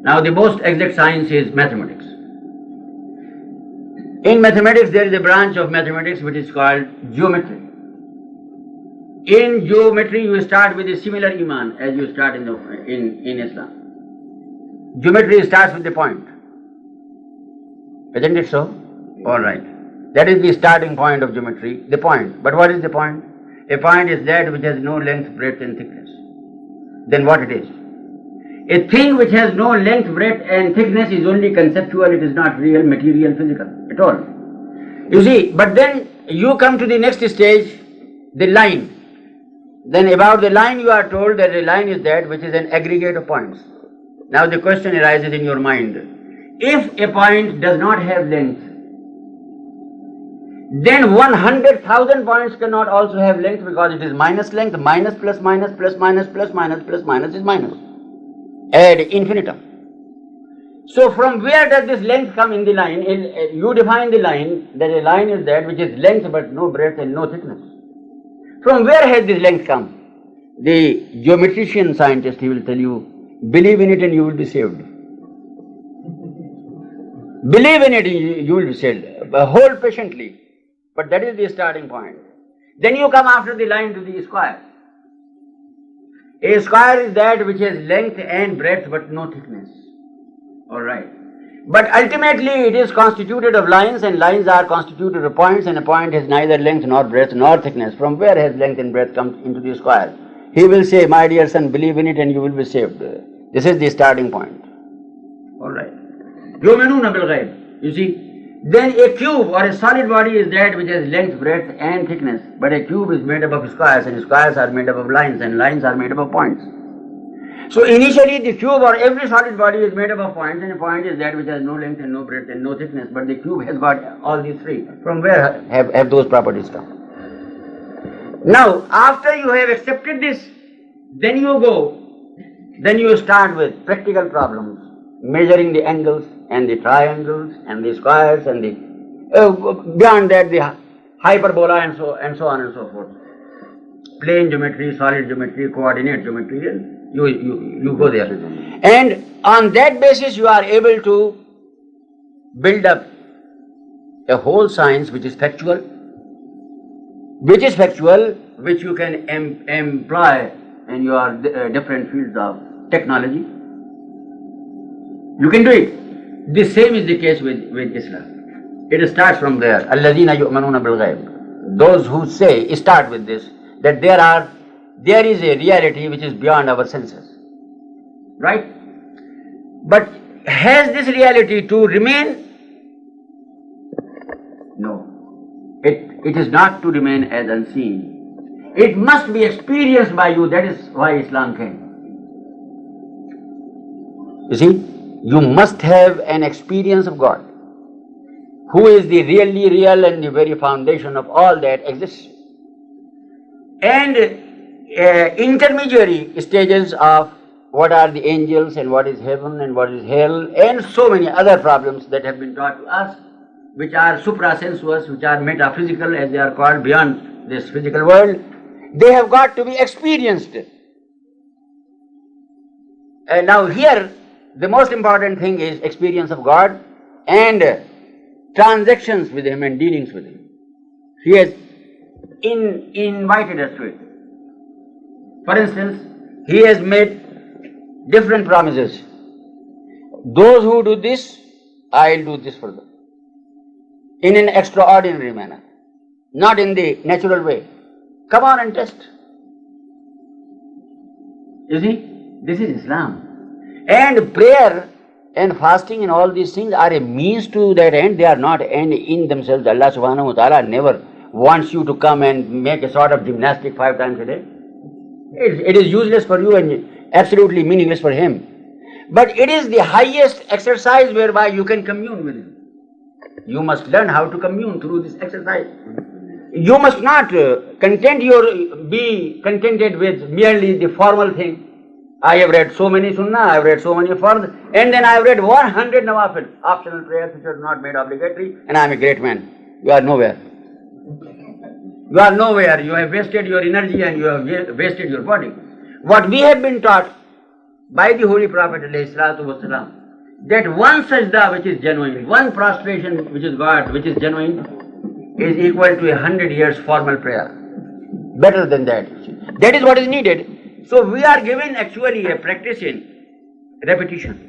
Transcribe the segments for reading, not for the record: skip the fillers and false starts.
Now the most exact science is mathematics. In mathematics there is a branch of mathematics which is called geometry. In geometry you start with a similar iman as you start in Islam. Geometry starts with the point. Isn't it so? Alright. That is the starting point of geometry, the point. But what is the point? A point is that which has no length, breadth and thickness. Then what it is? A thing which has no length, breadth and thickness is only conceptual, it is not real, material, physical at all. You see, but then you come to the next stage, the line. Then about the line you are told that a line is that which is an aggregate of points. Now the question arises in your mind, if a point does not have length, then 100,000 points cannot also have length because it is minus length, minus plus minus plus minus plus minus plus minus is minus. Ad infinitum. So from where does this length come in the line? You define the line, that a line is that which is length but no breadth and no thickness. From where has this length come? The geometrician scientist, he will tell you, believe in it and you will be saved. Believe in it, you will be saved. Hold patiently. But that is the starting point. Then you come after the line to the square. A square is that which has length and breadth but no thickness. Alright. But ultimately it is constituted of lines, and lines are constituted of points, and a point has neither length nor breadth nor thickness. From where has length and breadth come into the square? He will say, my dear son, believe in it and you will be saved. This is the starting point. Alright. You see, then a cube or a solid body is that which has length, breadth and thickness. But a cube is made up of squares, and squares are made up of lines, and lines are made up of points. So initially the cube or every solid body is made up of points, and a point is that which has no length and no breadth and no thickness. But the cube has got all these three. From where have those properties come? Now, after you have accepted this, then you start with practical problems, measuring the angles and the triangles and the squares and the beyond that the hyperbola and so on and so forth. Plane geometry, solid geometry, coordinate geometry, and you go there. And on that basis you are able to build up a whole science which is factual, which you can employ in your different fields of technology. You can do it. The same is the case with Islam. It starts from there. الَّذِينَ يُؤْمَنُونَ بِالْغَيْبِ. Those who say, start with this, that there is a reality which is beyond our senses. Right? But has this reality to remain? No. It is not to remain as unseen. It must be experienced by you. That is why Islam came. You see? You must have an experience of God, who is the really real and the very foundation of all that exists. And intermediary stages of what are the angels and what is heaven and what is hell, and so many other problems that have been taught to us, which are suprasensuous, which are metaphysical as they are called, beyond this physical world, they have got to be experienced. And now here, the most important thing is experience of God and transactions with Him and dealings with Him. He has invited us to it. For instance, He has made different promises. Those who do this, I will do this for them. In an extraordinary manner, not in the natural way. Come on and test. You see, this is Islam. And prayer and fasting and all these things are a means to that end. They are not end in themselves. Allah subhanahu wa ta'ala never wants you to come and make a sort of gymnastic 5 times a day. It is useless for you and absolutely meaningless for Him. But it is the highest exercise whereby you can commune with Him. You must learn how to commune through this exercise. You must not be contented with merely the formal thing. I have read so many sunnah, I have read so many fards, and then I have read 100 nawafil, optional prayers which are not made obligatory, and I am a great man. You are nowhere. You are nowhere. You have wasted your energy and you have wasted your body. What we have been taught by the Holy Prophet ﷺ, that one sajda which is genuine, one prostration which is God, which is genuine, is equal to 100 years formal prayer. Better than that. That is what is needed. So we are given actually a practice in repetition.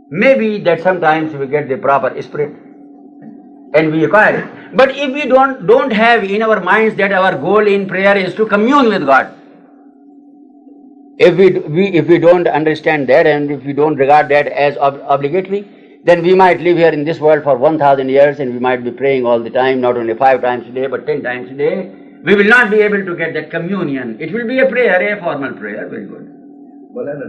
Maybe that sometimes we get the proper spirit and we acquire it. But if we don't have in our minds that our goal in prayer is to commune with God, if we don't understand that and if we don't regard that as obligatory, then we might live here in this world for 1,000 years and we might be praying all the time, not only 5 times a day but 10 times a day. We will not be able to get that communion. It will be a prayer, a formal prayer, very good.